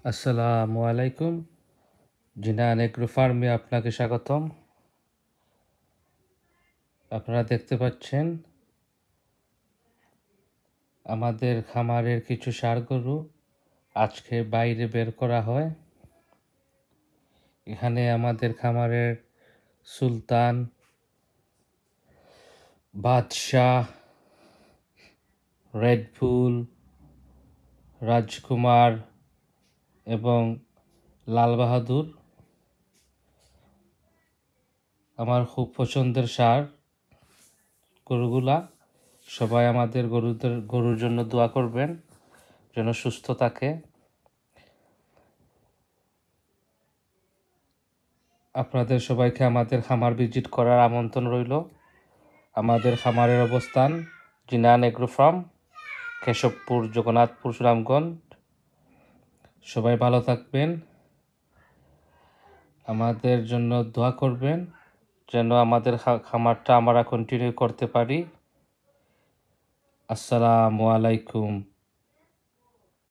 আসসালামু আলাইকুম। জিনান এগ্রো ফার্মে আপনাকে স্বাগতম। আপনারা দেখতে পাচ্ছেন আমাদের খামারের কিছু ষাঁড় গরু আজকে বাইরে বের করা হয়। এখানে আমাদের খামারের সুলতান, বাদশাহ, রেডফুল, রাজকুমার এবং লাল বাহাদুর আমার খুব পছন্দের ষাঁড় গরুগুলা। সবাই আমাদের গরুর জন্য দোয়া করবেন যেন সুস্থ থাকে। আপনাদের সবাইকে আমাদের খামার ভিজিট করার আমন্ত্রণ রইল। আমাদের খামারের অবস্থান জিনান এগ্রো ফার্ম, কেশবপুর, জগন্নাথপুর, সুনামগঞ্জ। সবাই ভালো থাকবেন, আমাদের জন্য দোয়া করবেন যেন আমাদের খামারটা আমরা কন্টিনিউ করতে পারি। আসসালামু আলাইকুম।